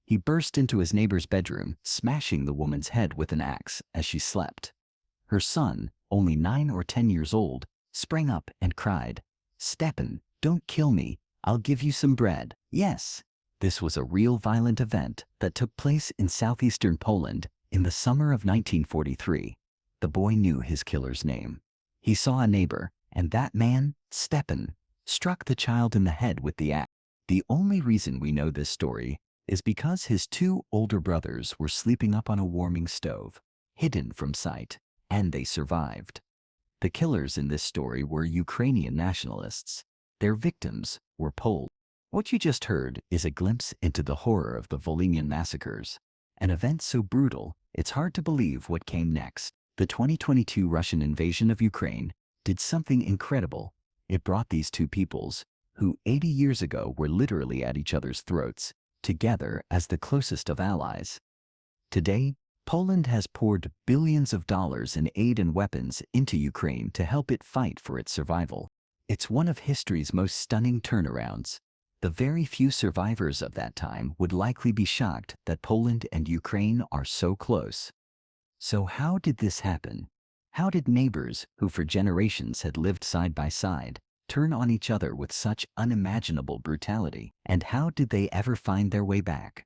He burst into his neighbor's bedroom, smashing the woman's head with an axe as she slept. Her son, only 9 or 10 years old, sprang up and cried, "Stepan, don't kill me, I'll give you some bread." Yes, this was a real violent event that took place in southeastern Poland in the summer of 1943. The boy knew his killer's name. He saw a neighbor, and that man, Stepan, struck the child in the head with the axe. The only reason we know this story is because his 2 older brothers were sleeping up on a warming stove, hidden from sight, and they survived. The killers in this story were Ukrainian nationalists. Their victims were Poles. What you just heard is a glimpse into the horror of the Volhynia massacres, an event so brutal it's hard to believe what came next. The 2022 Russian invasion of Ukraine did something incredible. It brought these 2 peoples, who 80 years ago were literally at each other's throats, together as the closest of allies. Today, Poland has poured billions of dollars in aid and weapons into Ukraine to help it fight for its survival. It's one of history's most stunning turnarounds. The very few survivors of that time would likely be shocked that Poland and Ukraine are so close. So how did this happen? How did neighbors, who for generations had lived side by side, turn on each other with such unimaginable brutality? And how did they ever find their way back?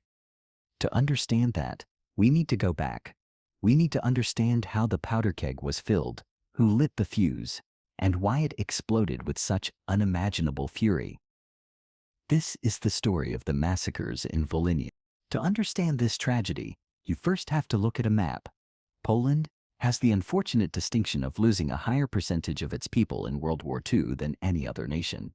To understand that, we need to go back. We need to understand how the powder keg was filled, who lit the fuse, and why it exploded with such unimaginable fury. This is the story of the massacres in Volhynia. To understand this tragedy, you first have to look at a map. Poland has the unfortunate distinction of losing a higher percentage of its people in World War II than any other nation.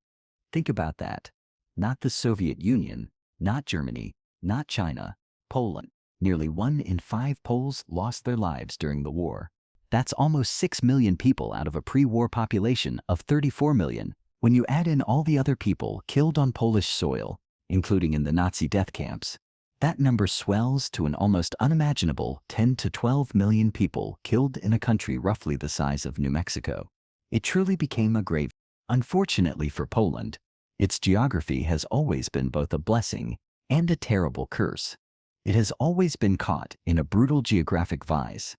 Think about that. Not the Soviet Union, not Germany, not China, Poland. Nearly 1 in 5 Poles lost their lives during the war. That's almost 6 million people out of a pre-war population of 34 million. When you add in all the other people killed on Polish soil, including in the Nazi death camps, that number swells to an almost unimaginable 10 to 12 million people killed in a country roughly the size of New Mexico. It truly became a grave. Unfortunately for Poland, its geography has always been both a blessing and a terrible curse. It has always been caught in a brutal geographic vise.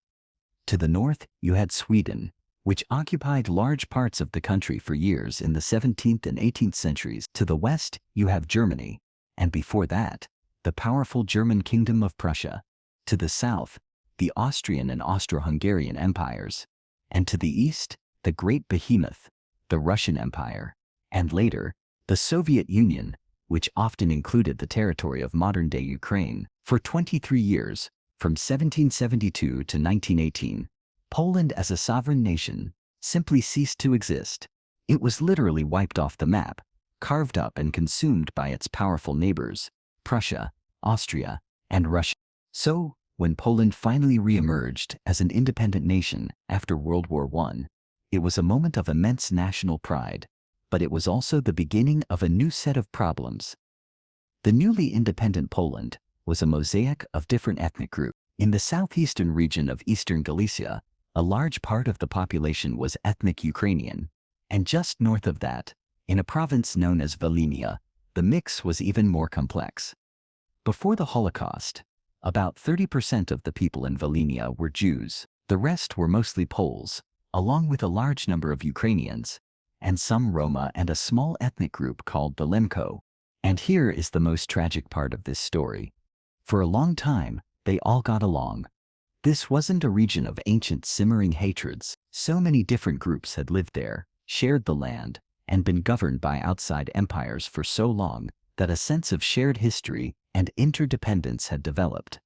To the north, you had Sweden, which occupied large parts of the country for years in the 17th and 18th centuries. To the west, you have Germany, and before that, the powerful German Kingdom of Prussia. To the south, the Austrian and Austro-Hungarian empires. And to the east, the great behemoth, the Russian Empire. And later, the Soviet Union, which often included the territory of modern-day Ukraine. For 23 years, from 1772 to 1918, Poland as a sovereign nation simply ceased to exist. It was literally wiped off the map, carved up and consumed by its powerful neighbors, Prussia, Austria, and Russia. So, when Poland finally re-emerged as an independent nation after World War I, it was a moment of immense national pride, but it was also the beginning of a new set of problems. The newly independent Poland was a mosaic of different ethnic groups. In the southeastern region of eastern Galicia, a large part of the population was ethnic Ukrainian, and just north of that, in a province known as Volhynia, the mix was even more complex. Before the Holocaust, about 30% of the people in Volhynia were Jews. The rest were mostly Poles, along with a large number of Ukrainians, and some Roma and a small ethnic group called the Lemko. And here is the most tragic part of this story. For a long time, they all got along. This wasn't a region of ancient simmering hatreds. So many different groups had lived there, shared the land, and been governed by outside empires for so long that a sense of shared history and interdependence had developed.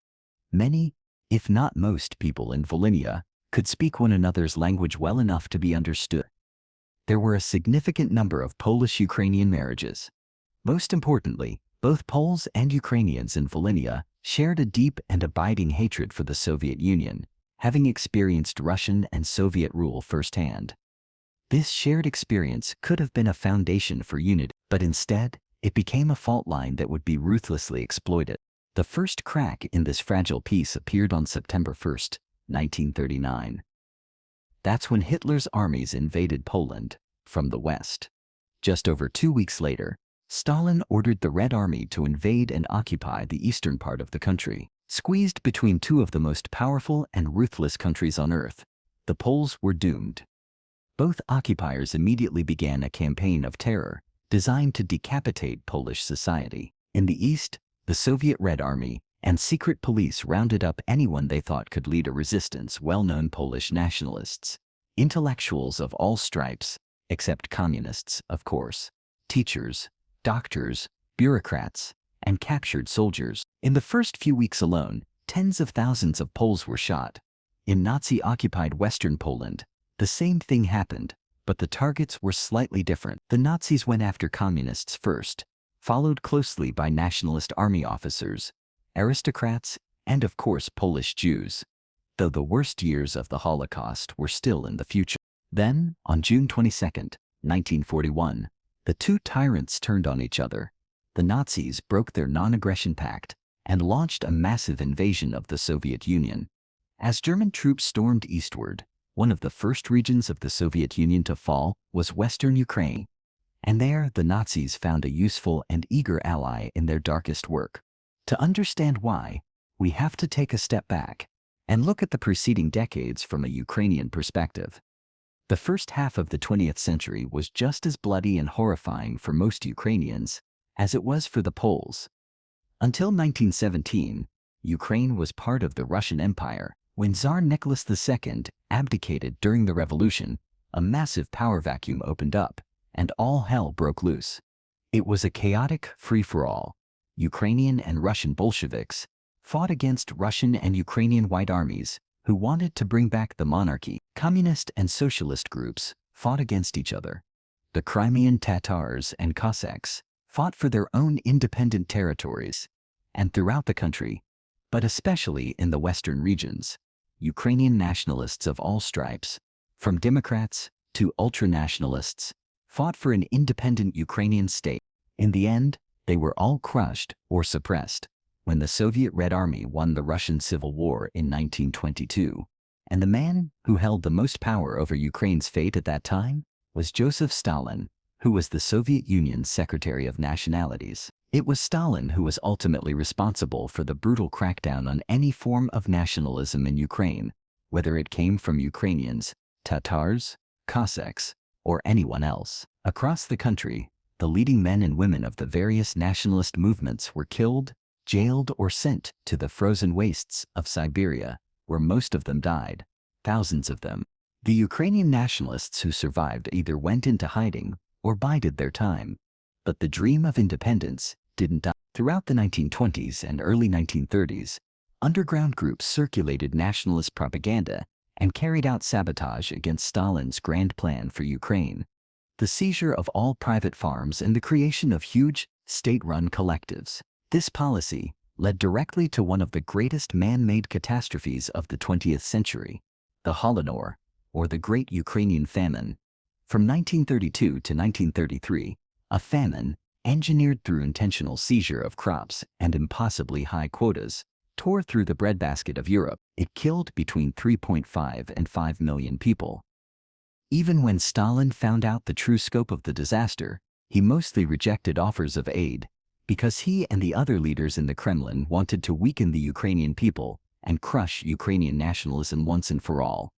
Many, if not most people in Volhynia could speak one another's language well enough to be understood. There were a significant number of Polish-Ukrainian marriages. Most importantly, both Poles and Ukrainians in Volhynia shared a deep and abiding hatred for the Soviet Union, having experienced Russian and Soviet rule firsthand. This shared experience could have been a foundation for unity, but instead, it became a fault line that would be ruthlessly exploited. The first crack in this fragile peace appeared on September 1, 1939. That's when Hitler's armies invaded Poland from the west. Just over 2 weeks later, Stalin ordered the Red Army to invade and occupy the eastern part of the country. Squeezed between two of the most powerful and ruthless countries on earth, the Poles were doomed. Both occupiers immediately began a campaign of terror designed to decapitate Polish society. In the east, the Soviet Red Army and secret police rounded up anyone they thought could lead a resistance. Well-known Polish nationalists, intellectuals of all stripes, except communists, of course, teachers, doctors, bureaucrats, and captured soldiers. In the first few weeks alone, tens of thousands of Poles were shot. In Nazi-occupied Western Poland, the same thing happened, but the targets were slightly different. The Nazis went after communists first, followed closely by nationalist army officers, aristocrats, and of course Polish Jews, though the worst years of the Holocaust were still in the future. Then, on June 22, 1941, the two tyrants turned on each other. The Nazis broke their non-aggression pact and launched a massive invasion of the Soviet Union. As German troops stormed eastward, one of the first regions of the Soviet Union to fall was Western Ukraine, and there the Nazis found a useful and eager ally in their darkest work. To understand why, we have to take a step back and look at the preceding decades from a Ukrainian perspective. The first half of the 20th century was just as bloody and horrifying for most Ukrainians as it was for the Poles. Until 1917, Ukraine was part of the Russian Empire. When Tsar Nicholas II abdicated during the revolution, a massive power vacuum opened up, and all hell broke loose. It was a chaotic free-for-all. Ukrainian and Russian Bolsheviks fought against Russian and Ukrainian White armies who wanted to bring back the monarchy. Communist and socialist groups fought against each other. The Crimean Tatars and Cossacks fought for their own independent territories, and throughout the country, but especially in the western regions, Ukrainian nationalists of all stripes, from Democrats to ultra-nationalists, fought for an independent Ukrainian state. In the end, they were all crushed or suppressed when the Soviet Red Army won the Russian Civil War in 1922. And the man who held the most power over Ukraine's fate at that time was Joseph Stalin, who was the Soviet Union's Secretary of Nationalities. It was Stalin who was ultimately responsible for the brutal crackdown on any form of nationalism in Ukraine, whether it came from Ukrainians, Tatars, Cossacks, or anyone else. Across the country, the leading men and women of the various nationalist movements were killed, jailed, or sent to the frozen wastes of Siberia, where most of them died, thousands of them. The Ukrainian nationalists who survived either went into hiding or bided their time, but the dream of independence didn't die. Throughout the 1920s and early 1930s, underground groups circulated nationalist propaganda and carried out sabotage against Stalin's grand plan for Ukraine, the seizure of all private farms and the creation of huge, state-run collectives. This policy led directly to one of the greatest man-made catastrophes of the 20th century, the Holodomor, or the Great Ukrainian Famine. From 1932 to 1933, a famine, engineered through intentional seizure of crops and impossibly high quotas, tore through the breadbasket of Europe. It killed between 3.5 and 5 million people. Even when Stalin found out the true scope of the disaster, he mostly rejected offers of aid, because he and the other leaders in the Kremlin wanted to weaken the Ukrainian people and crush Ukrainian nationalism once and for all.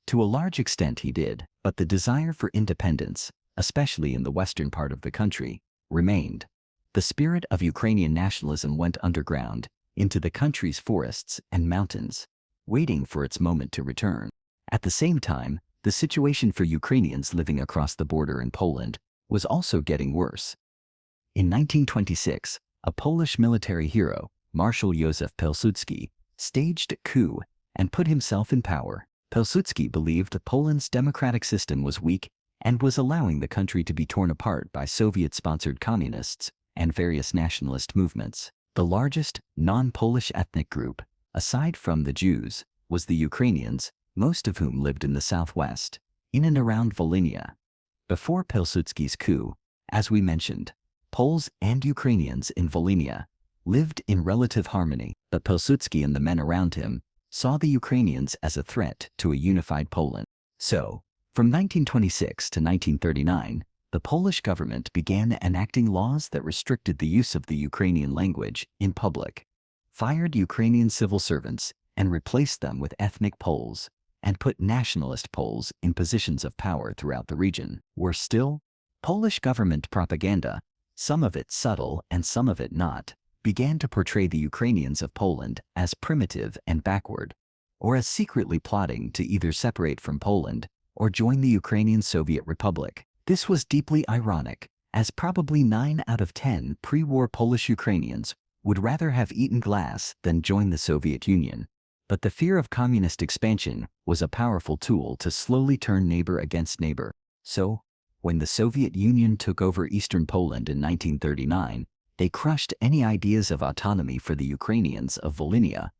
To a large extent he did, but the desire for independence, especially in the western part of the country, remained. The spirit of Ukrainian nationalism went underground, into the country's forests and mountains, waiting for its moment to return. At the same time, the situation for Ukrainians living across the border in Poland was also getting worse. In 1926, a Polish military hero, Marshal Józef Pilsudski, staged a coup and put himself in power. Pilsudski believed Poland's democratic system was weak and was allowing the country to be torn apart by Soviet-sponsored communists and various nationalist movements. The largest non-Polish ethnic group, aside from the Jews, was the Ukrainians, most of whom lived in the southwest, in and around Volhynia. Before Pilsudski's coup, as we mentioned, Poles and Ukrainians in Volhynia lived in relative harmony, but Pilsudski and the men around him saw the Ukrainians as a threat to a unified Poland. So, from 1926 to 1939, the Polish government began enacting laws that restricted the use of the Ukrainian language in public, fired Ukrainian civil servants, and replaced them with ethnic Poles, and put nationalist Poles in positions of power throughout the region. Worse still, Polish government propaganda, some of it subtle and some of it not, began to portray the Ukrainians of Poland as primitive and backward, or as secretly plotting to either separate from Poland or join the Ukrainian Soviet Republic. This was deeply ironic, as probably 9 out of 10 pre-war Polish Ukrainians would rather have eaten glass than join the Soviet Union. But the fear of communist expansion was a powerful tool to slowly turn neighbor against neighbor. So, when the Soviet Union took over eastern Poland in 1939, they crushed any ideas of autonomy for the Ukrainians of Volhynia.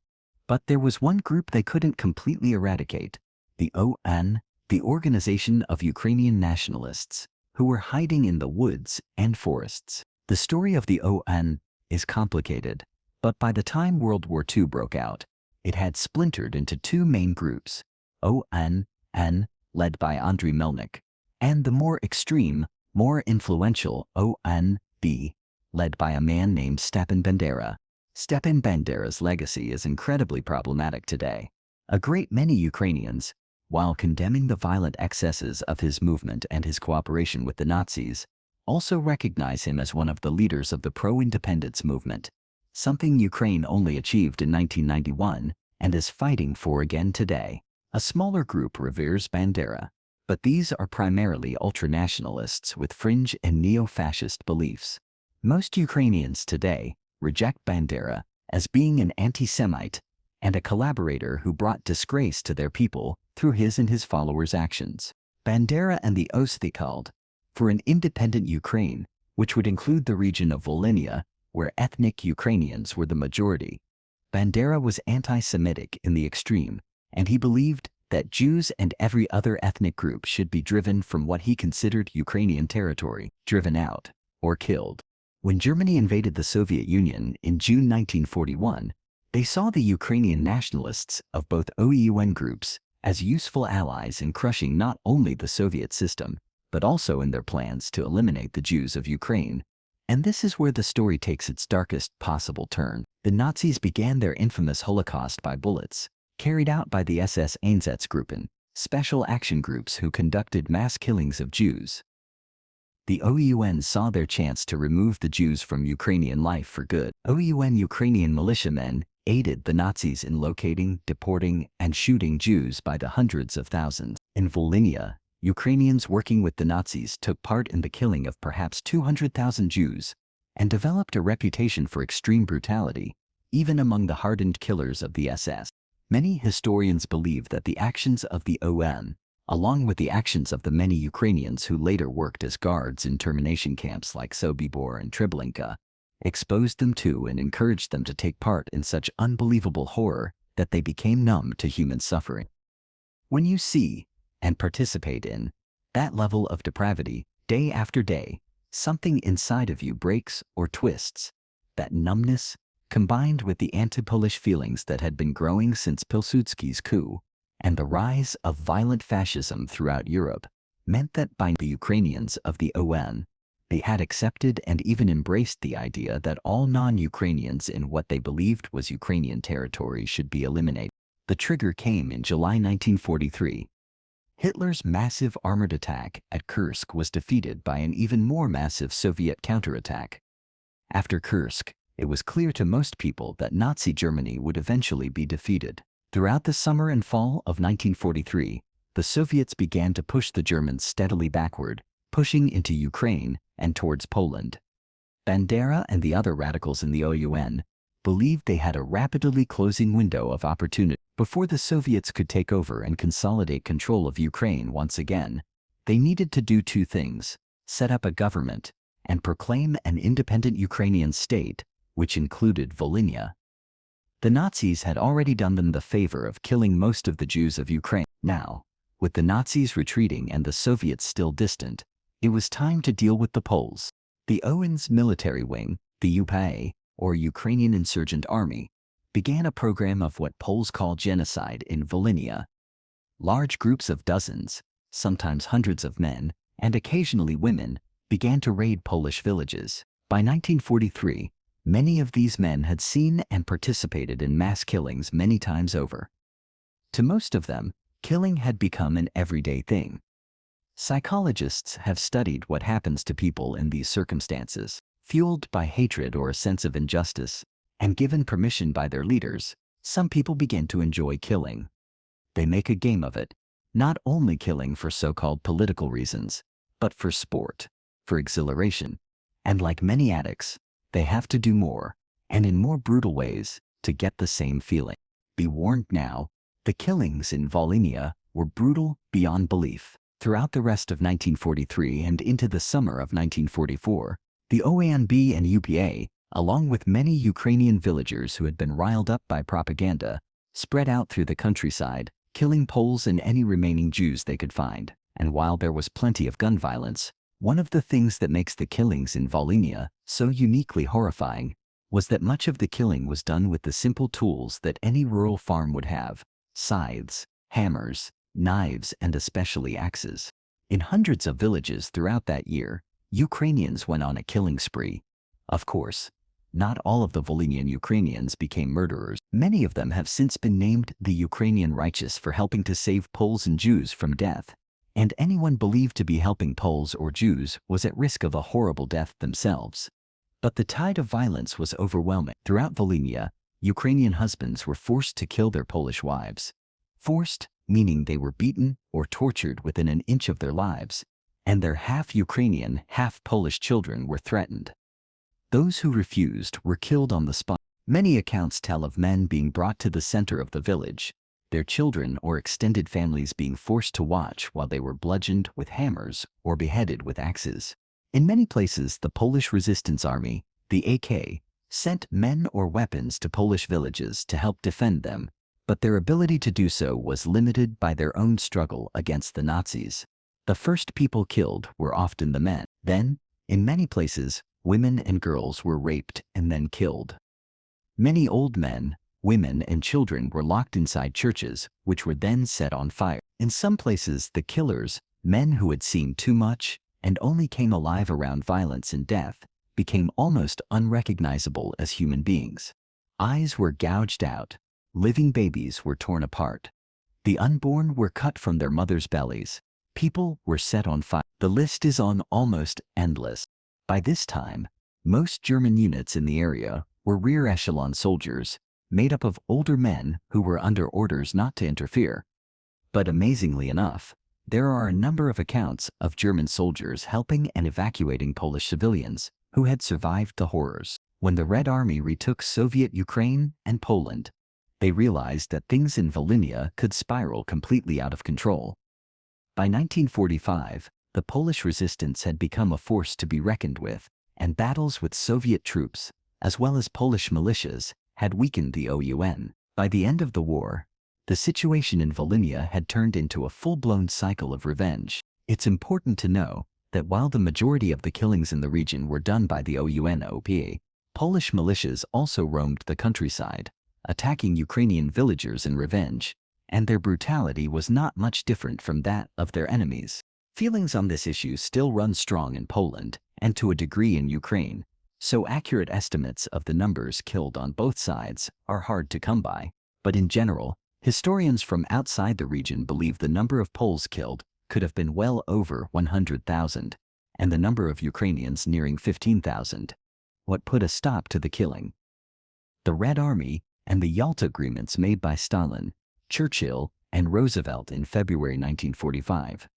But there was one group they couldn't completely eradicate, the ON, the Organization of Ukrainian Nationalists, who were hiding in the woods and forests. The story of the ON is complicated, but by the time World War II broke out, it had splintered into two main groups, ON, led by Andriy Melnik, and the more extreme, more influential ONB, led by a man named Stepan Bandera. Stepan Bandera's legacy is incredibly problematic today. A great many Ukrainians, while condemning the violent excesses of his movement and his cooperation with the Nazis, also recognize him as one of the leaders of the pro-independence movement, something Ukraine only achieved in 1991 and is fighting for again today. A smaller group reveres Bandera, but these are primarily ultranationalists with fringe and neo-fascist beliefs. Most Ukrainians today reject Bandera as being an anti-Semite and a collaborator who brought disgrace to their people through his and his followers' actions. Bandera and the Oath called for an independent Ukraine, which would include the region of Volhynia, where ethnic Ukrainians were the majority. Bandera was anti-Semitic in the extreme, and he believed that Jews and every other ethnic group should be driven from what he considered Ukrainian territory, driven out, or killed. When Germany invaded the Soviet Union in June 1941, they saw the Ukrainian nationalists of both OUN groups as useful allies in crushing not only the Soviet system, but also in their plans to eliminate the Jews of Ukraine. And this is where the story takes its darkest possible turn. The Nazis began their infamous Holocaust by bullets, carried out by the SS Einsatzgruppen, special action groups who conducted mass killings of Jews. The OUN saw their chance to remove the Jews from Ukrainian life for good. OUN Ukrainian militiamen aided the Nazis in locating, deporting, and shooting Jews by the hundreds of thousands. In Volhynia, Ukrainians working with the Nazis took part in the killing of perhaps 200,000 Jews and developed a reputation for extreme brutality, even among the hardened killers of the SS. Many historians believe that the actions of the ON, along with the actions of the many Ukrainians who later worked as guards in termination camps like Sobibor and Treblinka, exposed them to and encouraged them to take part in such unbelievable horror that they became numb to human suffering. When you see and participate in that level of depravity day after day, something inside of you breaks or twists. That numbness, combined with the anti-Polish feelings that had been growing since Pilsudski's coup and the rise of violent fascism throughout Europe, meant that by the Ukrainians of the ON, they had accepted and even embraced the idea that all non-Ukrainians in what they believed was Ukrainian territory should be eliminated. The trigger came in July 1943. Hitler's massive armored attack at Kursk was defeated by an even more massive Soviet counterattack. After Kursk, it was clear to most people that Nazi Germany would eventually be defeated. Throughout the summer and fall of 1943, the Soviets began to push the Germans steadily backward, pushing into Ukraine and towards Poland. Bandera and the other radicals in the OUN believed they had a rapidly closing window of opportunity. Before the Soviets could take over and consolidate control of Ukraine once again, they needed to do two things: set up a government and proclaim an independent Ukrainian state, which included Volhynia. The Nazis had already done them the favor of killing most of the Jews of Ukraine. Now, with the Nazis retreating and the Soviets still distant, it was time to deal with the Poles. The OUN's military wing, the UPA, or Ukrainian Insurgent Army, began a program of what Poles call genocide in Volhynia. Large groups of dozens, sometimes hundreds of men, and occasionally women, began to raid Polish villages. By 1943, many of these men had seen and participated in mass killings many times over. To most of them, killing had become an everyday thing. Psychologists have studied what happens to people in these circumstances. Fueled by hatred or a sense of injustice, and given permission by their leaders, some people begin to enjoy killing. They make a game of it, not only killing for so-called political reasons, but for sport, for exhilaration. And like many addicts, they have to do more, and in more brutal ways, to get the same feeling. Be warned now, the killings in Volhynia were brutal beyond belief. Throughout the rest of 1943 and into the summer of 1944, the OANB and UPA, along with many Ukrainian villagers who had been riled up by propaganda, spread out through the countryside, killing Poles and any remaining Jews they could find. And while there was plenty of gun violence, one of the things that makes the killings in Volhynia so uniquely horrifying was that much of the killing was done with the simple tools that any rural farm would have: scythes, hammers, knives, and especially axes. In hundreds of villages throughout that year, Ukrainians went on a killing spree. Of course, not all of the Volhynian Ukrainians became murderers. Many of them have since been named the Ukrainian righteous for helping to save Poles and Jews from death, and anyone believed to be helping Poles or Jews was at risk of a horrible death themselves. But the tide of violence was overwhelming. Throughout Volhynia, Ukrainian husbands were forced to kill their Polish wives. Forced, meaning they were beaten or tortured within an inch of their lives, and their half-Ukrainian, half-Polish children were threatened. Those who refused were killed on the spot. Many accounts tell of men being brought to the center of the village, their children or extended families being forced to watch while they were bludgeoned with hammers or beheaded with axes. In many places, the Polish Resistance Army, the AK, sent men or weapons to Polish villages to help defend them, but their ability to do so was limited by their own struggle against the Nazis. The first people killed were often the men. Then, in many places, women and girls were raped and then killed. Many old men, women, and children were locked inside churches, which were then set on fire. In some places, the killers, men who had seen too much and only came alive around violence and death, became almost unrecognizable as human beings. Eyes were gouged out. Living babies were torn apart. The unborn were cut from their mothers' bellies. People were set on fire. The list is almost endless. By this time, most German units in the area were rear echelon soldiers, made up of older men who were under orders not to interfere. But amazingly enough, there are a number of accounts of German soldiers helping and evacuating Polish civilians who had survived the horrors. When the Red Army retook Soviet Ukraine and Poland, they realized that things in Volhynia could spiral completely out of control. By 1945, the Polish resistance had become a force to be reckoned with, and battles with Soviet troops, as well as Polish militias, had weakened the OUN. By the end of the war, the situation in Volhynia had turned into a full-blown cycle of revenge. It's important to know that while the majority of the killings in the region were done by the OUN-OPA, Polish militias also roamed the countryside, attacking Ukrainian villagers in revenge, and their brutality was not much different from that of their enemies. Feelings on this issue still run strong in Poland, and to a degree in Ukraine, so accurate estimates of the numbers killed on both sides are hard to come by. But in general, historians from outside the region believe the number of Poles killed could have been well over 100,000, and the number of Ukrainians nearing 15,000. What put a stop to the killing? The Red Army and the Yalta agreements made by Stalin, Churchill, and Roosevelt in February 1945.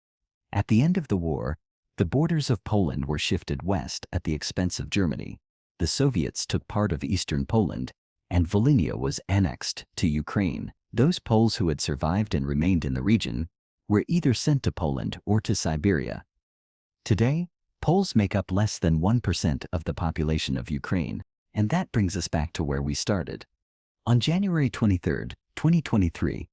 At the end of the war, the borders of Poland were shifted west at the expense of Germany. The Soviets took part of eastern Poland, and Volhynia was annexed to Ukraine. Those Poles who had survived and remained in the region were either sent to Poland or to Siberia. Today, Poles make up less than 1% of the population of Ukraine, and that brings us back to where we started. On January 23, 2023,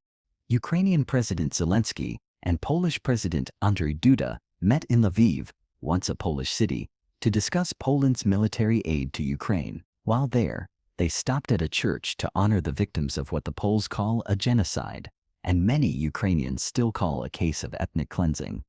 Ukrainian President Zelensky and Polish President Andrzej Duda met in Lviv, once a Polish city, to discuss Poland's military aid to Ukraine. While there, they stopped at a church to honor the victims of what the Poles call a genocide, and many Ukrainians still call a case of ethnic cleansing.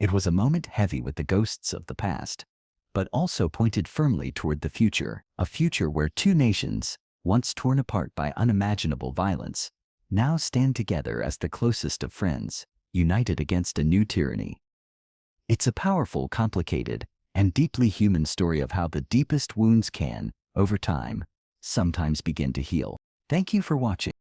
It was a moment heavy with the ghosts of the past, but also pointed firmly toward the future, a future where two nations, once torn apart by unimaginable violence, now stand together as the closest of friends, united against a new tyranny. It's a powerful, complicated, and deeply human story of how the deepest wounds can, over time, sometimes begin to heal. Thank you for watching.